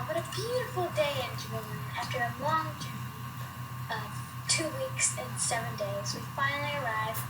what a beautiful day in Dreamland. After a long journey of 2 weeks and 7 days, we finally arrived.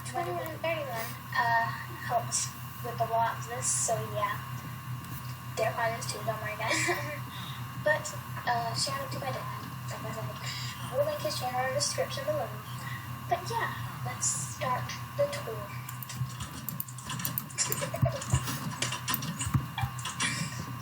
21 and 31 helped with a lot of this, so yeah. They're honest too, don't worry guys. But, shout out to my dad, like I said. We'll link his channel in the description below. But yeah, let's start the tour.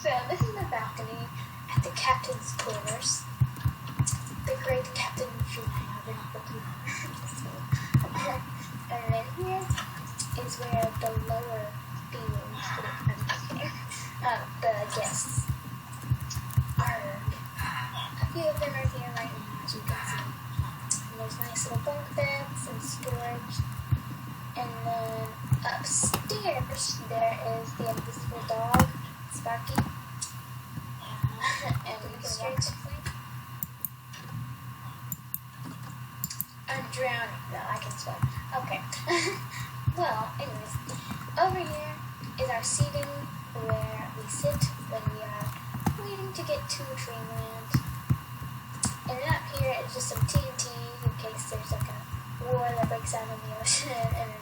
So this is the balcony at the captain's quarters. The great Captain Dreamland. And then here is where the lower beings, the guests are. A few of them are here right now, as you can see. And there's nice little bunk beds and storage. And then upstairs there is the invisible dog, Sparky. And you can straight. I'm drowning. No, I can swim. Okay. Well, anyways, over here is our seating where we sit when we are waiting to get to Dreamland. And then up here is just some TNT in case there's like a war that breaks out in the ocean. And then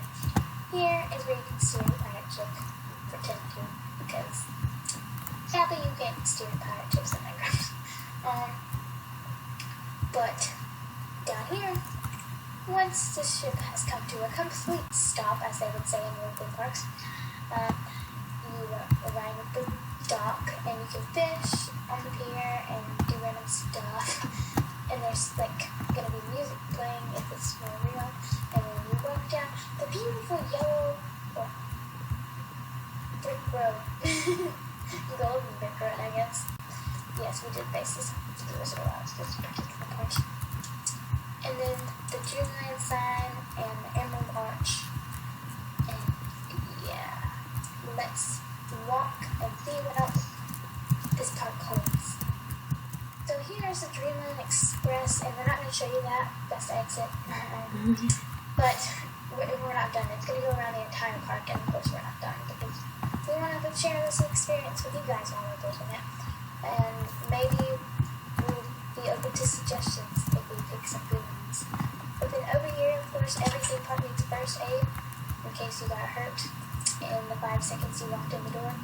here is where you can steer the pirate ship. Pretend to, because sadly you can't steer pirate ships in Minecraft. But down here, once the ship has come to a complete stop, as they would say in European parks, you arrive at the dock and you can fish on the pier and do random stuff. And there's like gonna be music playing if it's more real. And then you walk down the beautiful yellow brick road. Golden brick road, I guess. Yes, we did face this. It was this particular part. And then the Dreamland sign and the Emerald Arch. And yeah, let's walk and see what else this park holds. So here's the Dreamland Express, and we're not going to show you that. Best exit. But we're not done. It's going to go around the entire park, and of course we're not done because we want to share this experience with you guys while we're doing it. And maybe we'll be open to suggestions if we pick some good ones. But then over here, of course, every theme park needs first aid in case you got hurt in the 5 seconds you walked in the door.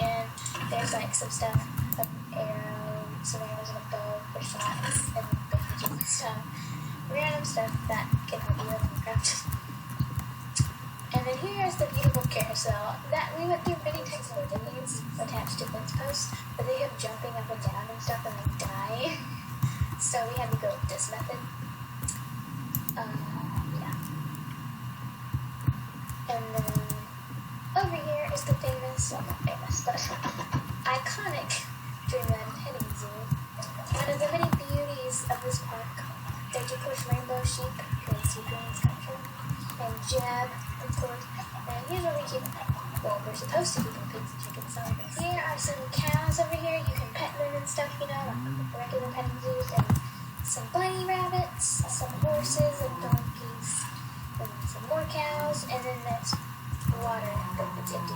And there's like some stuff, like arrows, some arrows and a bow for shots, and bandages and stuff. Random stuff that can help you in Minecraft. And then here's the beautiful carousel that we went through many technical difficulties attached to fence posts, but they kept jumping up and down and stuff and like dying. So we had to go with this method. Yeah. And then over here is the famous, well not famous, but iconic Dreamland petting zoo. One of the many beauties of this park. There's of course rainbow sheep, because you Green's country, and Jab, of course. And here's where we keep, well, we're supposed to keep our pigs and chickens. So here are some cows over here. You can pet them and stuff, you know, like regular petting zoos. And some bunny rabbits, some horses and donkeys, and some more cows, and then there's water that's empty.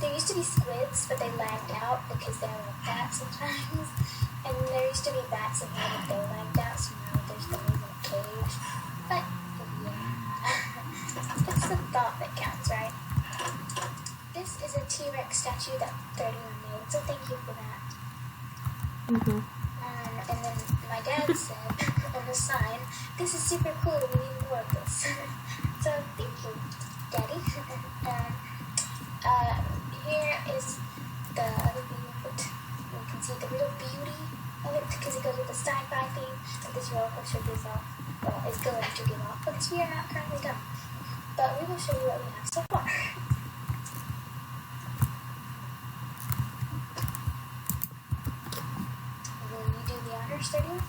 There used to be squids, but they lagged out because they were like that sometimes. And there used to be bats in here, but they lagged out, so now there's bunnies in a cage. But yeah, it's the thought that counts, right? This is a T-Rex statue that 31 made, so thank you for that. And then my dad said on the sign, "This is super cool, we need more of this." So thank you, Daddy. Here is the other view of it. You can see the real beauty of it because it goes with the sci-fi theme that this roller coaster gives off. Well, is going to give off because we are not currently done. But we will show you what we have so far. Will you do the honors, 31?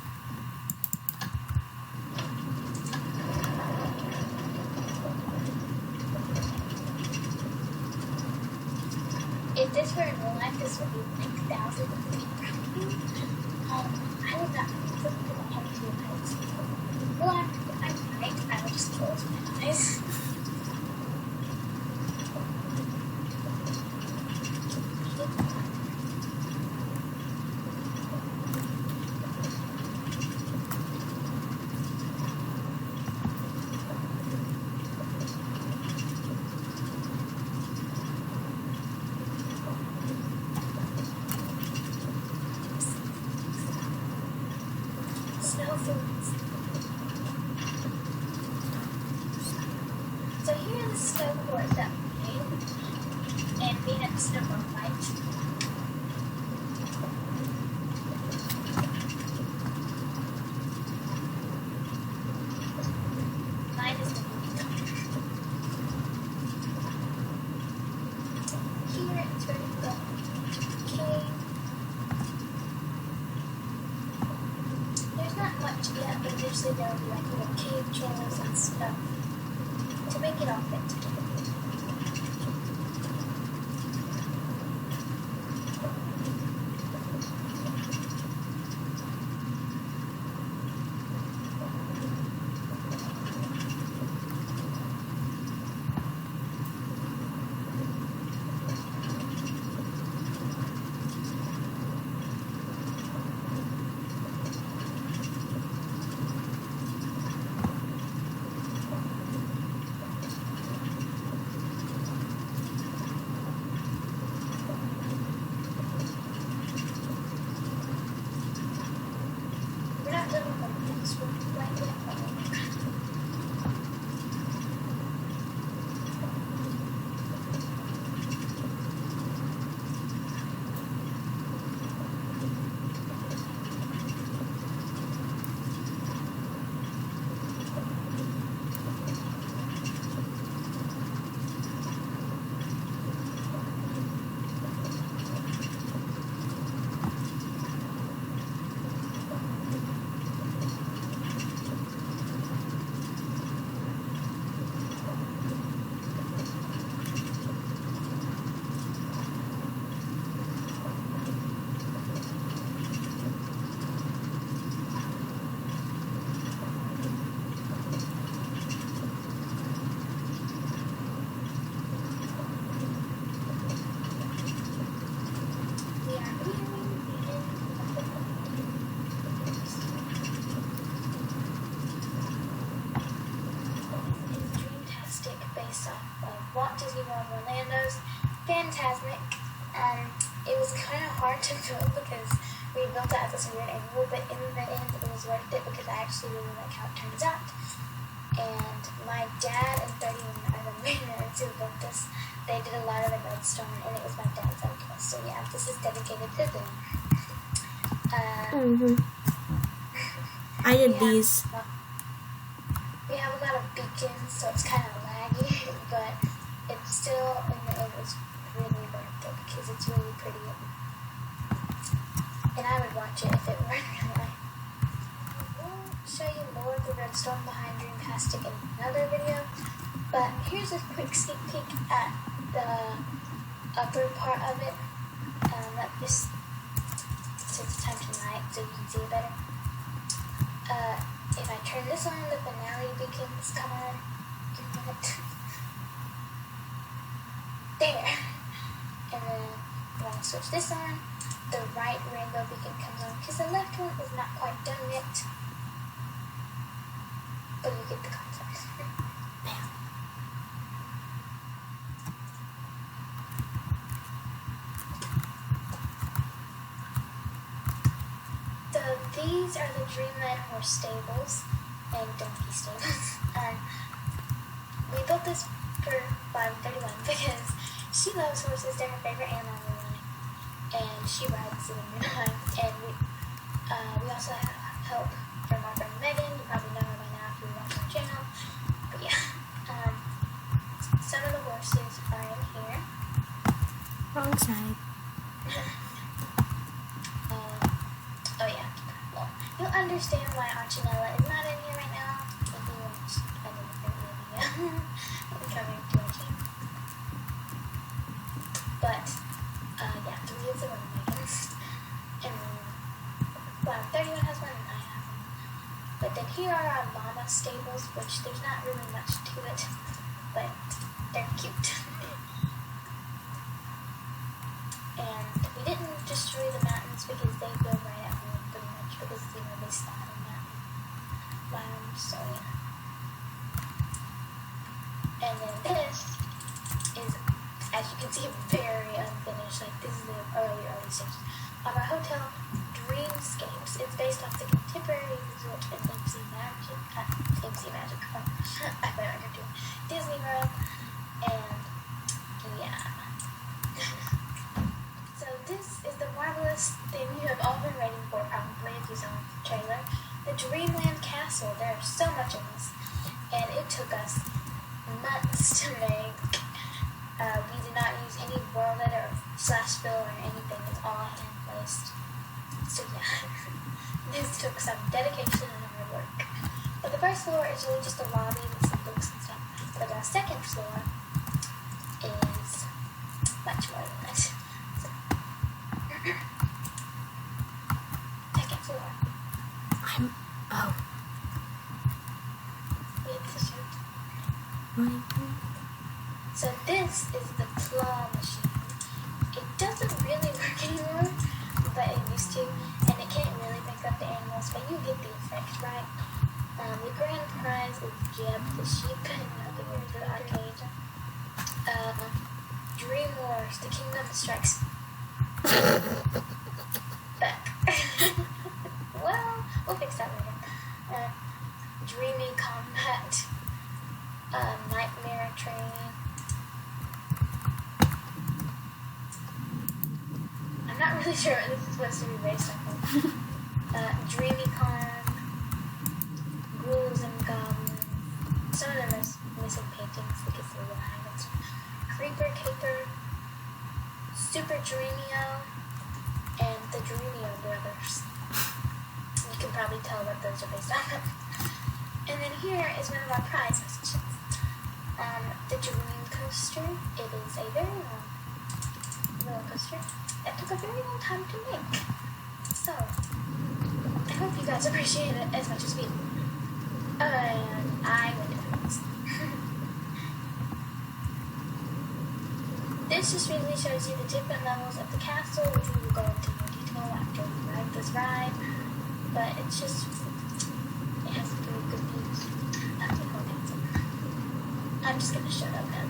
If this were in real life, this would be like thousands of feet probably. I would not be able to put my head to your heights. Well, I would just close my eyes. snow foods. So here are the snowboards that we made, and we had a snowboard fight. Mine is the movie color. Here it's where we go to cave. There's not much yet, but eventually there will be like little cave trails and stuff to make it all fit together. Orlando's Phantasmic. It was kind of hard to build because we built it at this weird angle, but in the end it was worth it because I actually really like how it turns out. And my dad and 31 are the main nerds who built this. They did a lot of the Redstoner, and it was my dad's idea. So yeah, this is dedicated to them. I did these. We have a lot of beacons, so it's kind of laggy, but it's still, in the end, it's really worth it because it's really pretty. And I would watch it if it were in real life. We'll show you more of the Redstone behind Dreamtastic in another video, but here's a quick sneak peek at the upper part of it. Since it's time tonight, so you can see it better. If I turn this on, the finale beacons come on. Give me a minute. There. And then when I switch this on, the right rainbow beacon comes on because the left one is not quite done yet. But you get the concept. Bam. These are the Dreamland horse stables and donkey stables. We built this for 531 because she loves horses. They're her favorite animal in real life, and she rides them in real life. And we also have help from our friend Megan. You probably know her by now if you watch our channel. But yeah, some of the horses are in here. Wrong side. Oh yeah. You'll understand why Archinella is not in here right now if you watch another video coming to our channel. But, yeah, 3 of them are Megan's. And then, 31 has one and I have one. But then here are our mama stables, which there's not really much to it, but they're cute. And we didn't destroy the mountains because they go right at home pretty much because, you know, they start in mountain biomes, so yeah. And then this is, as you can see, very unfinished. Like, this is the early stages of our hotel. Dreamscapes. It's based off the contemporary resort at Fancy Magic. Oh, I forgot what I'm doing. Disney World. And yeah. So this is the marvelous thing you have all been waiting for, probably, if you saw the trailer. The Dreamland Castle. There's so much of this. And it took us months to make. We did not use any world edit or slash fill or anything. It's all hand placed. So yeah, this took some dedication and hard work. But the first floor is really just a lobby with some books and stuff. But the second floor is much more than that. So, second floor. Oh. It's a shirt. Right. So this is the claw machine. It doesn't really work anymore, but it used to, and it can't really pick up the animals, but you get the effect, right? The grand prize is Jeb the sheep, and the winner for the arcade. Dream Wars, the Kingdom Strikes Back. Well, we'll fix that later. Dreamy Combat, Nightmare Train. I'm not really sure what this is supposed to be based off of. Dreamy Con, Ghouls and Goblins. Some of them are missing paintings because they're live. Creeper Caper, Super Dreamio, and the Dreamio Brothers. You can probably tell what those are based off of. And then here is one of our prize messages. The Dream Coaster. It is a very long roller coaster that took a very long time to make. So, I hope you guys appreciate it as much as we do. And I went to this. This just really shows you the different levels of the castle, which we will go into more detail after we ride this ride. But it's just, it has really good views. I'm just gonna shut up now.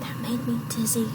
That made me dizzy.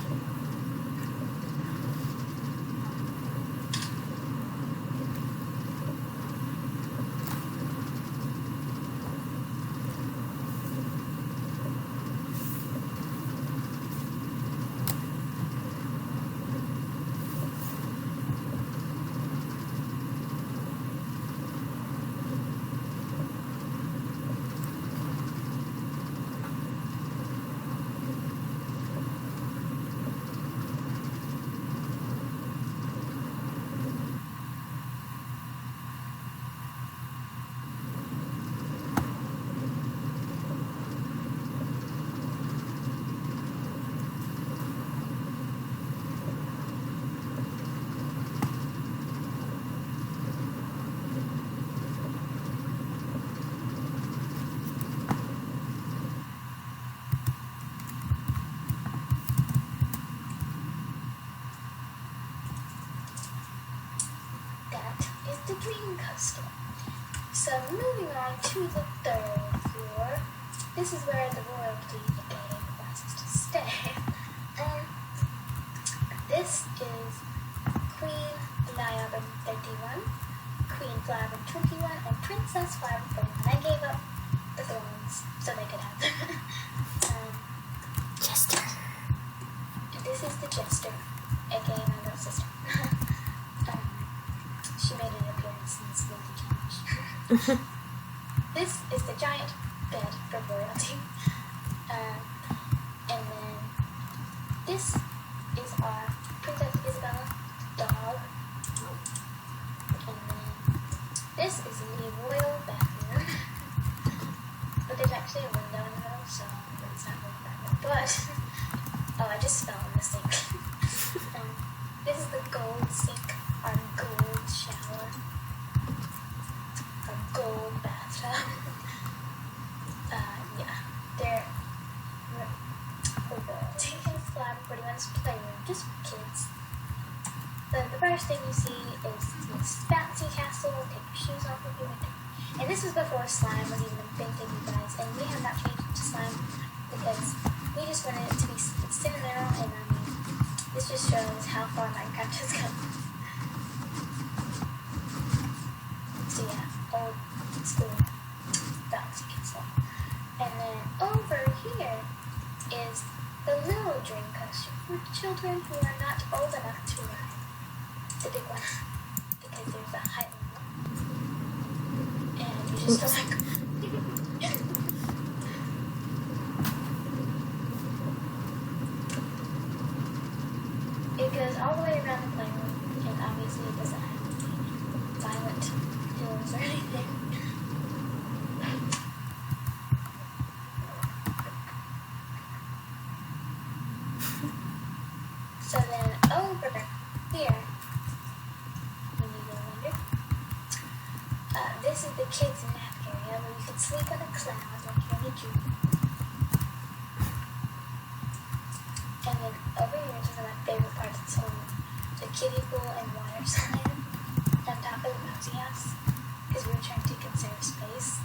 The Dream Coaster. So moving on to the third floor, this is where the royalty game classes to stay. This is Queen Flyabon 31, Queen Flyabon 21, and Princess Flyabon 31. I gave up the thrones so they could have them. Jester. This is the Jester, aka my little sister. She made an appearance in this movie challenge. This is the giant bed for royalty. And then this is our Princess Isabella dog. And then this is the royal bathroom. But there's actually a window in the middle, so it's not really that way. But, oh, I just fell in the sink. This is the gold sink, our gold shower, our gold bathtub. Yeah, they're for royalty. Flyabon 41's playroom, just for kids. The the first thing you see is this bouncy castle. Take your shoes off if you want to. And this was before slime was even a big thing, you guys. And we have not changed it to slime because we just wanted it to be sentimental. And I mean, this just shows how far Minecraft has come. So yeah, old school bouncy castle. And then over here is the little dream coaster for children who are not old enough to ride the big one because there's a height limit. And you just go like it goes all the way around the playroom, and obviously it doesn't have any violent hills or anything. So then over here, when you go under, this is the kids' nap area where you can sleep on a cloud like you're in a dream. And then over here is one of my favorite parts of this whole room, the kiddie pool and water slide on top of the bouncy house, because we were trying to conserve space.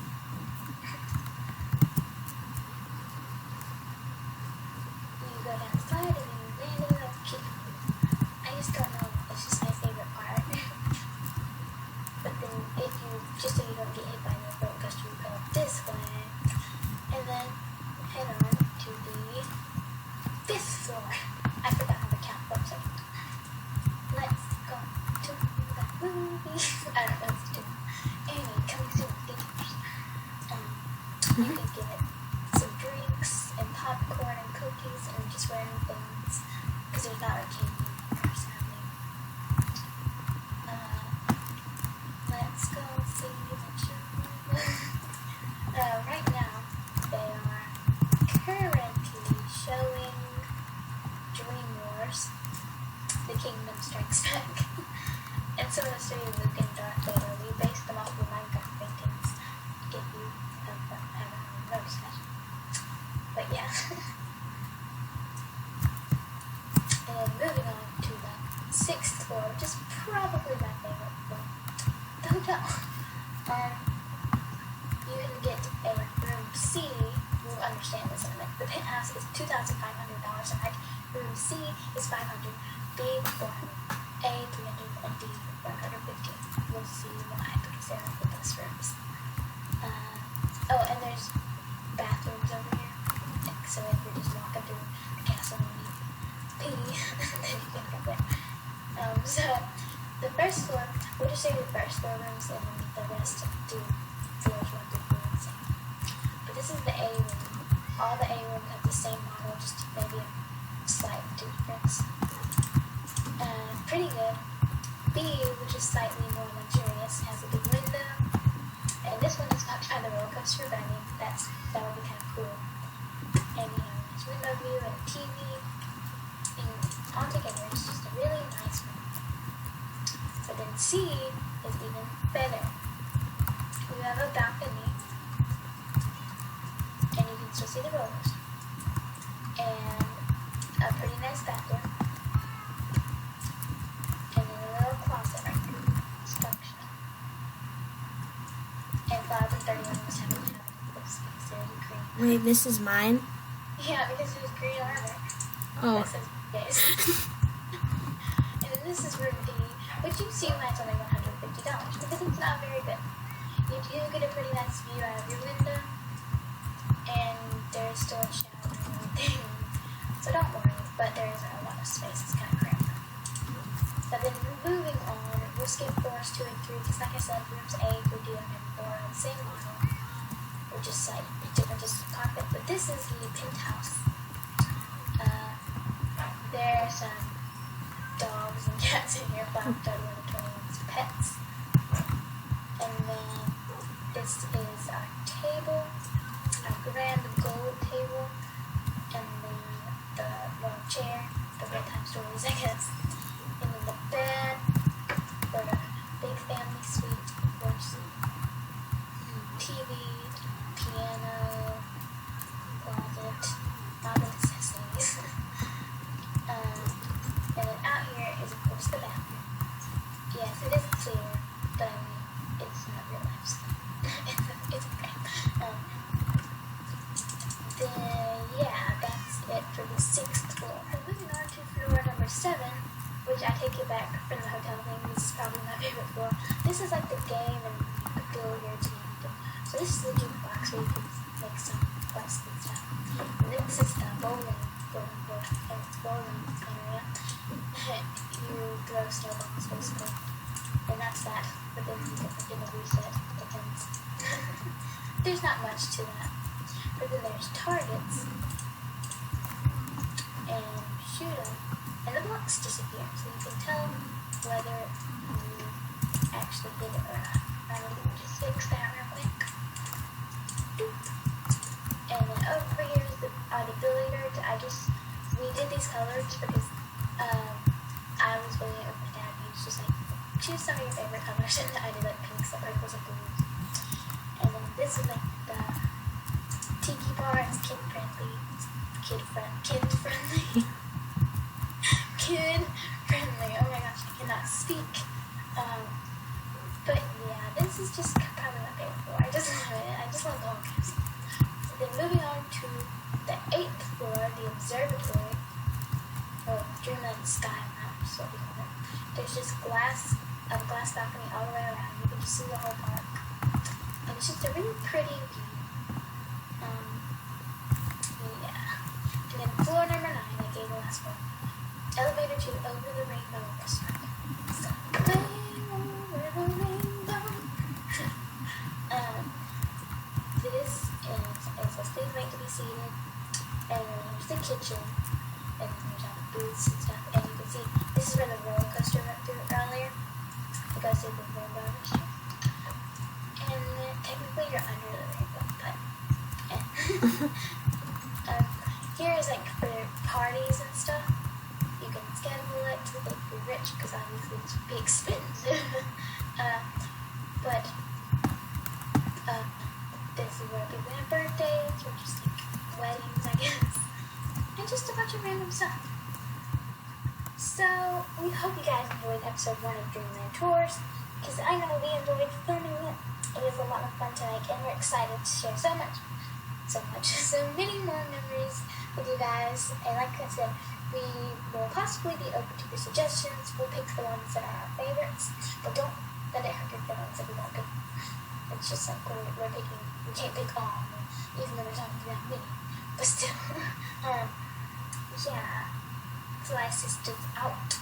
You go down the slide and then you land in the kiddie pool. I just don't know, it's just my favorite part. But then if you, just so you don't get hit by the roller coaster, you go this way, and then head on to the 5th floor. I forgot how to count for a second. Let's go to the movie. I don't know what to do. Anyway, coming soon. You can get some drinks and popcorn and cookies and just random things because there's not a candy or something. Let's go see the show. Right now, they are currently showing Dream Wars, The Kingdom Strikes Back. And so I'm going to show you Luke and Darth Vader. We based them off of Minecraft paintings, if you haven't noticed that. But yeah. And then moving on to the 6th floor, which is probably my favorite floor, the hotel. You can get a room C. You'll understand this in a minute. The penthouse is $2,500 a night. Room C is $500. B $400. A $300 and D $150. You'll see why because they're the best rooms. Oh, and there's bathrooms over here. So if you're just walking through the castle and you pee, then you can go there. So the first floor, we'll just say the first floor rooms and then the rest do floors 1 through 4 and same. But this is the A room. All the A rooms have the same model, just maybe a slight difference. Pretty good. B, which is slightly more luxurious, has a big window. And this one is not kind of a roller coaster, but I mean, that would be kind of cool. And you know, there's window view and a TV. And altogether, it's just a really nice room. But then C is even better. You have a balcony, and you can still see the roller coaster. And a pretty nice bathroom. And then a little closet right there. Structure. And 531 was having this because there's a green. Wait, this is mine? Yeah, because there's green armor. Oh. That says yes. And then this is room D, which you see why it's only $150 because it's not very good. You do get a pretty nice view out of your window, and there's still a shower and everything. So don't worry, but there isn't a lot of space. It's kind of cramped. But then moving on, we'll skip floors 2 and 3, because like I said, rooms A, 3D, and 4 are the same model, or just like different, just carpet. But this is the penthouse. There's some dogs and cats in here, 531 and 21's pets. And then this is our table, our grand gold table, and then the little chair, the bedtime stories, I guess. And then the bed for the big family suite, of course. TV, piano, closet, all the necessities. And then out here is, of course, the bathroom. but I mean, it's not real life, so it's okay. Then, yeah, that's it for the 6th floor. And moving on to floor number 7, which I take it back from the hotel thing. This is probably my favorite floor. This is like the game and the billiards and everything. So this is the jukebox where you can make some quests and stuff. And this is the bowling area. You throw snowballs basically. And that's that. But then you can reset. Depends. There's not much to that. But then there's targets, and you shoot them, and the blocks disappear, so you can tell whether you actually did it or not. Let me just fix that real quick. And then over here is are the billiards. We did these colors because I was really over my dad. He was just like, choose some of your favorite colors, and I did like pinks, and purples, and blues. And then this is like the tiki bar. Is kid friendly. Oh my gosh, I cannot speak. But yeah, this is just probably my favorite floor. I just love it. I just love the whole castle. So then moving on to the 8th floor, the observatory, or Dreamland sky map, is what we call it. There's just a glass balcony all the way around. You can just see the whole park, and it's just a really pretty view. And then floor number 9, I gave the last one. Elevator to Over the Rainbow restaurant. So, over the rainbow. This is a please wait to be seated. And then there's the kitchen. And then there's all the booths and stuff. And you can see, this is where the roller coaster went through earlier. It goes through the rainbow restaurant. And then technically you're under the rainbow, but here is like for parties and stuff. You can schedule it to make you rich because obviously it's be expensive. But this is where people have birthdays or just like weddings, I guess, and just a bunch of random stuff. So we hope you guys enjoyed episode 1 of Dreamland Tours, because I know we enjoyed filming it. It was a lot of fun to make, and we're excited to share so many more memories with you guys. And like I said, we will possibly be open to your suggestions. We'll pick the ones that are our favorites, but don't let it hurt your feelings if we don't pick. It's just like we're picking. We can't pick all, even though there's only that many. But still, yeah. So I Sistas out.